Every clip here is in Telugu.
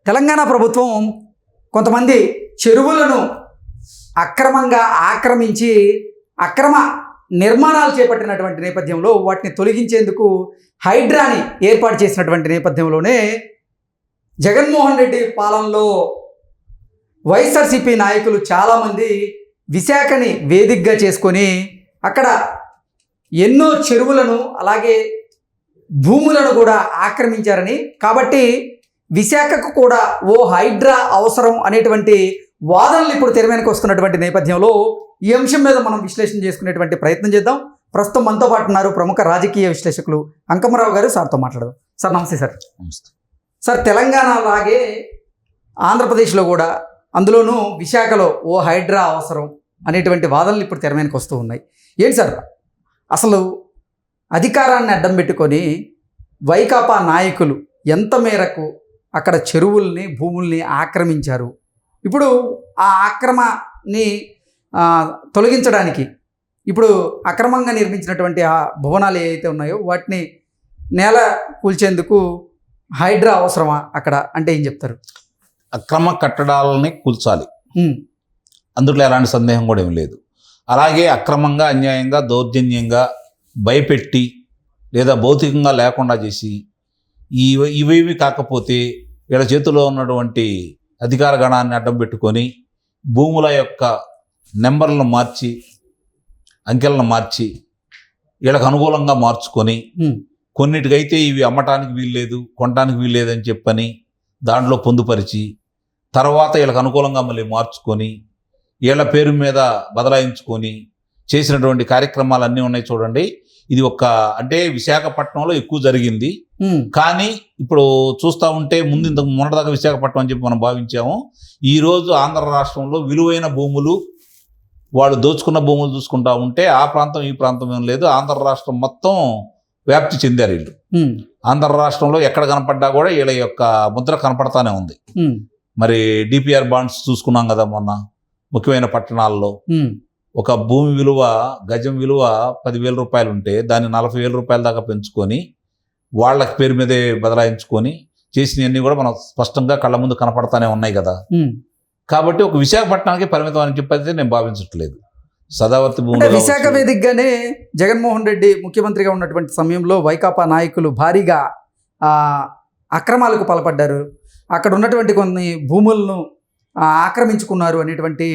తెలంగాణ ప్రభుత్వం కొంతమంది చెరువులను అక్రమంగా ఆక్రమించి అక్రమ నిర్మాణాలు చేపట్టినటువంటి నేపథ్యంలో వాటిని తొలగించేందుకు హైడ్రాని ఏర్పాటు చేసినటువంటి నేపథ్యంలోనే జగన్మోహన్ రెడ్డి పాలనలో వైఎస్ఆర్సీపీ నాయకులు చాలామంది విశాఖని వేదికగా చేసుకొని అక్కడ ఎన్నో చెరువులను అలాగే భూములను కూడా ఆక్రమించారని, కాబట్టి విశాఖకు కూడా ఓ హైడ్రా అవసరం అనేటువంటి వాదనలు ఇప్పుడు తెర వెనక్కి వస్తున్నటువంటి నేపథ్యంలో ఈ అంశం మీద మనం విశ్లేషణ చేసుకునేటువంటి ప్రయత్నం చేద్దాం. ప్రస్తుతం మనతో పాటు ఉన్నారు ప్రముఖ రాజకీయ విశ్లేషకులు అంకమ్మరావు గారు. సార్తో మాట్లాడదాం. సార్ నమస్తే. సార్ నమస్తే. సార్, తెలంగాణ లాగే ఆంధ్రప్రదేశ్లో కూడా అందులోనూ విశాఖలో ఓ హైడ్రా అవసరం అనేటువంటి వాదనలు ఇప్పుడు తెర వెనక్కి వస్తూ ఉన్నాయి. ఏంటి సార్, అసలు అధికారాన్ని అడ్డం పెట్టుకొని వైకాపా నాయకులు ఎంత మేరకు అక్కడ చెరువుల్ని భూముల్ని ఆక్రమించారు? ఇప్పుడు ఆ ఆక్రమణని తొలగించడానికి ఇప్పుడు అక్రమంగా నిర్మించినటువంటి ఆ భవనాలు ఏవైతే ఉన్నాయో వాటిని నేల కూల్చేందుకు హైడ్రా అవసరమా అక్కడ అంటే ఏం చెప్తారు? అక్రమ కట్టడాలని కూల్చాలి, అందులో ఎలాంటి సందేహం కూడా ఏం లేదు. అలాగే అక్రమంగా అన్యాయంగా దౌర్జన్యంగా భయపెట్టి లేదా భౌతికంగా లేకుండా చేసి ఇవేవి కాకపోతే వీళ్ళ చేతిలో ఉన్నటువంటి అధికార గణాన్ని అడ్డం పెట్టుకొని భూముల యొక్క నెంబర్లను మార్చి అంకెలను మార్చి వీళ్ళకి అనుకూలంగా మార్చుకొని కొన్నిటికైతే ఇవి అమ్మటానికి వీల్లేదు కొనడానికి వీల్లేదని చెప్పని దాంట్లో పొందుపరిచి తర్వాత వీళ్ళకి అనుకూలంగా మళ్ళీ మార్చుకొని వీళ్ళ పేరు మీద బదలాయించుకొని చేసినటువంటి కార్యక్రమాలు అన్నీ ఉన్నాయి చూడండి. ఇది అంటే విశాఖపట్నంలో ఎక్కువ జరిగింది. కానీ ఇప్పుడు చూస్తూ ఉంటే ఇంతకు మొన్నటిదాకా విశాఖపట్నం అని చెప్పి మనం భావించాము. ఈరోజు ఆంధ్ర రాష్ట్రంలో విలువైన భూములు వాళ్ళు దోచుకున్న భూములు చూసుకుంటా ఉంటే ఆ ప్రాంతం ఈ ప్రాంతం ఏం లేదు, ఆంధ్ర రాష్ట్రం మొత్తం వ్యాప్తి చెందారు వీళ్ళు. ఆంధ్ర రాష్ట్రంలో ఎక్కడ కనపడ్డా కూడా వీళ్ళ యొక్క ముద్ర కనపడతానే ఉంది. మరి డిపిఆర్ బాండ్స్ చూసుకున్నాం కదా మొన్న. ముఖ్యమైన పట్టణాల్లో ఒక భూమి విలువ గజం విలువ 10,000 రూపాయలు ఉంటే దాన్ని 40,000 రూపాయల దాకా పెంచుకొని వాళ్ళ పేరు మీదే బదలాయించుకొని చేసినవన్నీ కూడా మనం స్పష్టంగా కళ్ళ ముందు కనపడతానే ఉన్నాయి కదా. కాబట్టి ఒక విశాఖపట్నానికి పరిమితం అని చెప్పైతే నేను భావించట్లేదు. సదావర్తి భూమి విశాఖ వేదికగానే జగన్మోహన్ రెడ్డి ముఖ్యమంత్రిగా ఉన్నటువంటి సమయంలో వైకాపా నాయకులు భారీగా అక్రమాలకు పాల్పడ్డారు. అక్కడ ఉన్నటువంటి కొన్ని భూములను ఆక్రమించుకున్నారు అనేటువంటి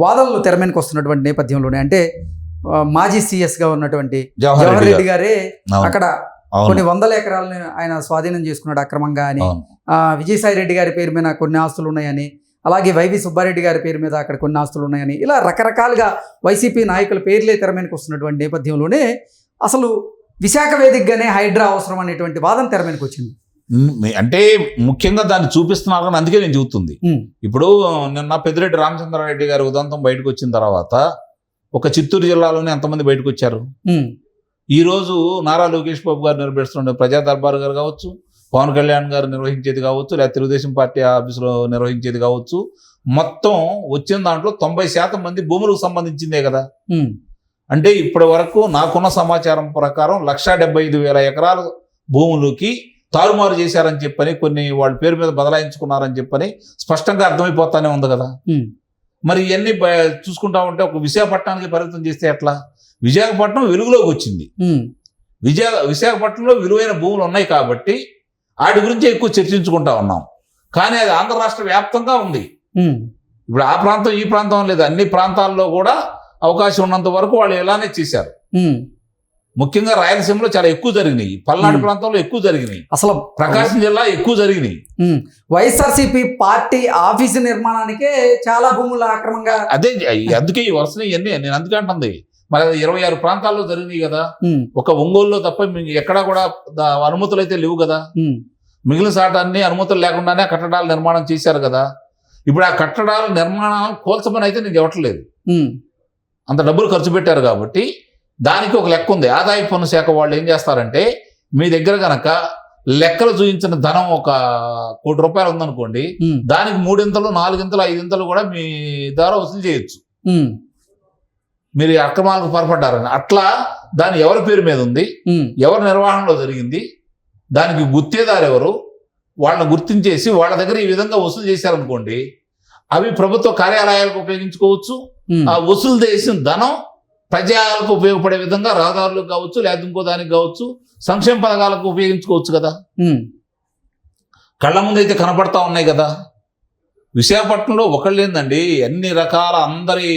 వాదనలు తెర మీదకి వస్తున్నటువంటి నేపథ్యంలోనే అంటే మాజీ సీఎస్గా ఉన్నటువంటి జవహర్ రెడ్డి గారే అక్కడ కొన్ని 100 ఎకరాలను ఆయన స్వాధీనం చేసుకున్నాడు అక్రమంగా అని, విజయసాయి రెడ్డి గారి పేరు మీద కొన్ని ఆస్తులు ఉన్నాయని, అలాగే వైవి సుబ్బారెడ్డి గారి పేరు మీద అక్కడ కొన్ని ఆస్తులు ఉన్నాయని, ఇలా రకరకాలుగా వైసీపీ నాయకుల పేర్లే తెర మీదకి వస్తున్నటువంటి నేపథ్యంలోనే అసలు విశాఖ వేదికగానే హైడ్రా అవసరం అనేటువంటి వాదన తెర మీదకి వచ్చింది. అంటే ముఖ్యంగా దాన్ని చూపిస్తున్నారు అని అందుకే నేను చెబుతుంది. ఇప్పుడు నిన్న పెద్దిరెడ్డి రామచంద్రారెడ్డి గారి ఉదంతం బయటకు వచ్చిన తర్వాత ఒక చిత్తూరు జిల్లాలోనే ఎంతమంది బయటకు వచ్చారు. ఈరోజు నారా లోకేష్ బాబు గారు నిర్వహిస్తున్న ప్రజా దర్బార్ గారు కావచ్చు, పవన్ కళ్యాణ్ గారు నిర్వహించేది కావచ్చు, లేదా తెలుగుదేశం పార్టీ ఆఫీసులో నిర్వహించేది కావచ్చు, మొత్తం వచ్చిన దాంట్లో 90% మంది భూములకు సంబంధించిందే కదా. అంటే ఇప్పటి వరకు నాకున్న సమాచారం ప్రకారం 1,75,000 ఎకరాల భూములకి తారుమారు చేశారని చెప్పని, కొన్ని వాళ్ళ పేరు మీద బదలాయించుకున్నారని చెప్పని స్పష్టంగా అర్థమైపోతానే ఉంది కదా. మరి ఇవన్నీ చూసుకుంటా ఉంటే ఒక విశాఖపట్నానికి పరిమితం చేస్తే ఎట్లా? విశాఖపట్నం వెలుగులోకి వచ్చింది. విశాఖపట్నంలో విలువైన భూములు ఉన్నాయి కాబట్టి వాటి గురించి ఎక్కువ చర్చించుకుంటా ఉన్నాం. కానీ అది ఆంధ్ర రాష్ట్ర వ్యాప్తంగా ఉంది. ఇప్పుడు ఆ ప్రాంతం ఈ ప్రాంతం లేదు, అన్ని ప్రాంతాల్లో కూడా అవకాశం ఉన్నంత వరకు వాళ్ళు ఇలానే చేశారు. ముఖ్యంగా రాయలసీమలో చాలా ఎక్కువ జరిగినాయి, పల్నాడు ప్రాంతంలో ఎక్కువ జరిగినాయి, అసలు ప్రకాశం జిల్లా ఎక్కువ జరిగినాయి. వైఎస్ఆర్సీపీ పార్టీ ఆఫీసు నిర్మాణానికే చాలా భూములు అక్రమంగా అదే అందుకే ఈ వరుసనే ఇవన్నీ నేను అందుకే అంటుంది. మరి 26 ప్రాంతాల్లో జరిగినాయి కదా. ఒక ఒంగోలులో తప్ప ఎక్కడా కూడా అనుమతులు అయితే లేవు కదా. మిగిలిన సాటాన్ని అనుమతులు లేకుండానే కట్టడాల నిర్మాణం చేశారు కదా. ఇప్పుడు ఆ కట్టడాల నిర్మాణం కోల్చమని అయితే నేను చెప్పట్లేదు, అంత డబ్బులు ఖర్చు పెట్టారు కాబట్టి దానికి ఒక లెక్క ఉంది. ఆదాయ పన్ను శాఖ వాళ్ళు ఏం చేస్తారంటే, మీ దగ్గర కనుక లెక్కలు చూపించిన ధనం 1 కోటి రూపాయలు ఉందనుకోండి, దానికి 3 ఇంతలు 4 ఇంతలు 5 ఇంతలు కూడా మీ ద్వారా వసూలు చేయొచ్చు. మీరు అక్రమాలకు పాల్పడ్డారని. అట్లా దాని ఎవరి పేరు మీద ఉంది, ఎవరి నిర్వహణలో జరిగింది, దానికి గుత్తేదారు ఎవరు, వాళ్ళని గుర్తించేసి వాళ్ళ దగ్గర ఈ విధంగా వసూలు చేశారనుకోండి, అవి ప్రభుత్వ కార్యాలయాలకు ఉపయోగించుకోవచ్చు. ఆ వసూలు చేసిన ధనం ప్రజలకు ఉపయోగపడే విధంగా రహదారులకు కావచ్చు, లేదా ఇంకో దానికి కావచ్చు, సంక్షేమ పథకాలకు ఉపయోగించుకోవచ్చు కదా. కళ్ళ ముందు అయితే కనపడతా ఉన్నాయి కదా. విశాఖపట్నంలో ఒకళ్ళేందండి, అన్ని రకాల అందరి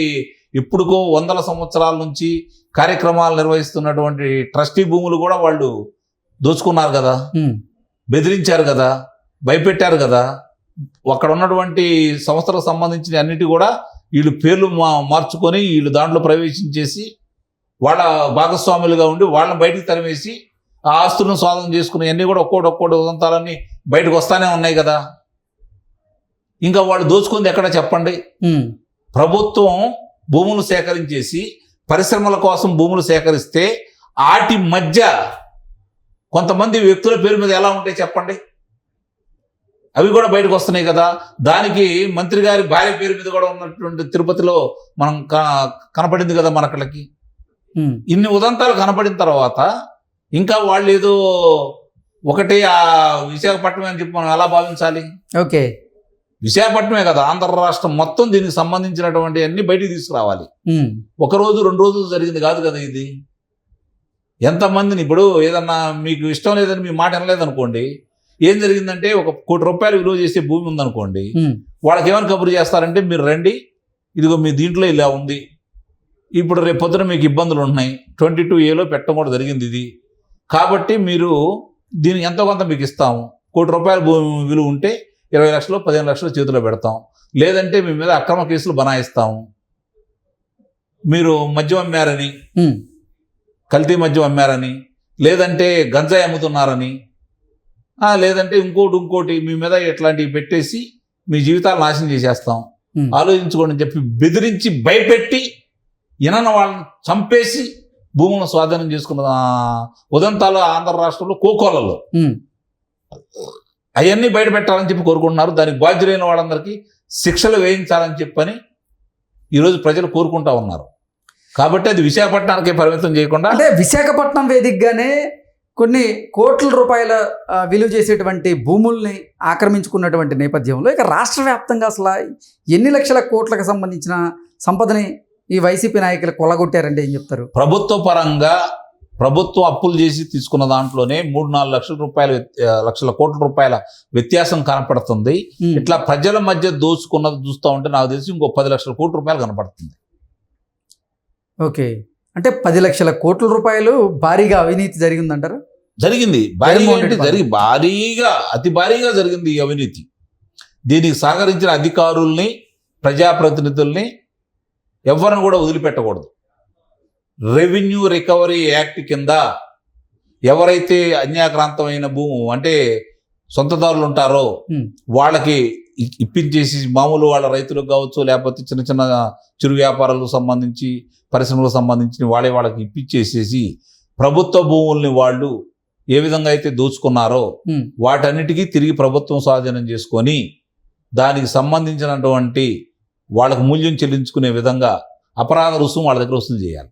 ఇప్పుడుకో 100 సంవత్సరాల నుంచి కార్యక్రమాలు నిర్వహిస్తున్నటువంటి ట్రస్టీ భూములు కూడా వాళ్ళు దోచుకున్నారు కదా, బెదిరించారు కదా, భయపెట్టారు కదా. అక్కడ ఉన్నటువంటి సంస్థలకు సంబంధించిన అన్నిటి కూడా వీళ్ళు పేర్లు మార్చుకొని వీళ్ళు దాంట్లో ప్రవేశించేసి వాళ్ళ భాగస్వాములుగా ఉండి వాళ్ళని బయటికి తరిమేసి ఆ ఆస్తులను స్వాధీనం చేసుకుని అన్నీ కూడా ఒక్కోటి ఉదంతాలన్నీ బయటకు వస్తానే ఉన్నాయి కదా. ఇంకా వాళ్ళు దోచుకుంది ఎక్కడ చెప్పండి. ప్రభుత్వం భూములు సేకరించేసి పరిశ్రమల కోసం భూములు సేకరిస్తే వాటి మధ్య కొంతమంది వ్యక్తుల పేరు మీద ఎలా ఉంటాయి చెప్పండి. అవి కూడా బయటకు వస్తున్నాయి కదా. దానికి మంత్రి గారి భార్య పేరు మీద కూడా ఉన్నటువంటి తిరుపతిలో మనం కనపడింది కదా మనకళ్ళకి. ఇన్ని ఉదంతాలు కనపడిన తర్వాత ఇంకా వాళ్ళు ఏదో ఒకటి ఆ విశాఖపట్నం అని చెప్పి మనం ఎలా భావించాలి? ఓకే, విశాఖపట్నమే కదా, ఆంధ్ర రాష్ట్రం మొత్తం దీనికి సంబంధించినటువంటి అన్ని బయటికి తీసుకురావాలి. ఒక రోజు 2 రోజులు జరిగింది కాదు కదా ఇది. ఎంతమందిని ఇప్పుడు ఏదన్నా మీకు ఇష్టం లేదని మీ మాట వినలేదనుకోండి, ఏం జరిగిందంటే 1 కోటి రూపాయలు విలువ చేసే భూమి ఉందనుకోండి, వాళ్ళకి ఏమైనా కబురు చేస్తారంటే మీరు రండి, ఇదిగో మీ దీంట్లో ఇలా ఉంది, ఇప్పుడు రేపు పొద్దున మీకు ఇబ్బందులు ఉన్నాయి, 22A పెట్టడం కూడా జరిగింది ఇది, కాబట్టి మీరు దీనికి ఎంతో కొంత మీకు ఇస్తాము, 1 కోటి రూపాయల భూమి విలువ ఉంటే 20 లక్షలు 15 లక్షలు చేతిలో పెడతాం, లేదంటే మీ మీద అక్రమ కేసులు బనాయిస్తాము, మీరు మద్యం అమ్మారని, కల్తీ మద్యం అమ్మారని, లేదంటే గంజాయి అమ్ముతున్నారని, లేదంటే ఇంకోటి మీ మీద ఇట్లాంటివి పెట్టేసి మీ జీవితాలు నాశనం చేసేస్తాం, ఆలోచించుకోండి అని చెప్పి బెదిరించి భయపెట్టి ఇనన్న వాళ్ళని చంపేసి భూములను స్వాధీనం చేసుకున్న ఉదంతాలు ఆంధ్ర రాష్ట్రంలో కోకోలలో అవన్నీ బయట పెట్టాలని చెప్పి కోరుకుంటున్నారు. దానికి బాధ్యులైన వాళ్ళందరికీ శిక్షలు వేయించాలని చెప్పని ఈరోజు ప్రజలు కోరుకుంటా ఉన్నారు. కాబట్టి అది విశాఖపట్నానికే పరిమితం చేయకుండా, అంటే విశాఖపట్నం వేదికగానే కొన్ని కోట్ల రూపాయల విలువ చేసేటువంటి భూముల్ని ఆక్రమించుకున్నటువంటి నేపథ్యంలో ఇక రాష్ట్ర వ్యాప్తంగా అసలు ఎన్ని లక్షల కోట్లకు సంబంధించిన సంపదని ఈ వైసీపీ నాయకులు కొల్లగొట్టారంటే ఏం చెప్తారు? ప్రభుత్వ పరంగా ప్రభుత్వం అప్పులు చేసి తీసుకున్న దాంట్లోనే 3-4 లక్షల కోట్ల రూపాయల వ్యత్యాసం కనపడుతుంది. ఇట్లా ప్రజల మధ్య దోచుకున్నది చూస్తూ ఉంటే నాకు తెలిసి ఇంకో 10 లక్షల కోట్ల రూపాయలు కనపడుతుంది. ఓకే, అంటే 10 లక్షల కోట్ల రూపాయలు భారీగా అవినీతి జరిగిందంటారు? జరిగింది, భారీగా అతి భారీగా జరిగింది ఈ అవినీతి. దీనికి సహకరించిన అధికారుల్ని, ప్రజాప్రతినిధుల్ని ఎవరిని కూడా వదిలిపెట్టకూడదు. రెవెన్యూ రికవరీ యాక్ట్ కింద ఎవరైతే అన్యాక్రాంతమైన భూము అంటే సొంతదారులు ఉంటారో వాళ్ళకి ఇప్పించేసి, మామూలు వాళ్ళ రైతులకు కావచ్చు, లేకపోతే చిన్న చిన్న చిరు వ్యాపారాలకు సంబంధించి, పరిశ్రమలకు సంబంధించి వాళ్ళకి ఇప్పించేసేసి ప్రభుత్వ భూముల్ని వాళ్ళు ఏ విధంగా అయితే దోచుకున్నారో వాటన్నిటికీ తిరిగి ప్రభుత్వం స్వాధీనం చేసుకొని దానికి సంబంధించినటువంటి వాళ్ళకు మూల్యం చెల్లించుకునే విధంగా అపరాధ రుసుము వాళ్ళ దగ్గర వసూలు చేయాలి.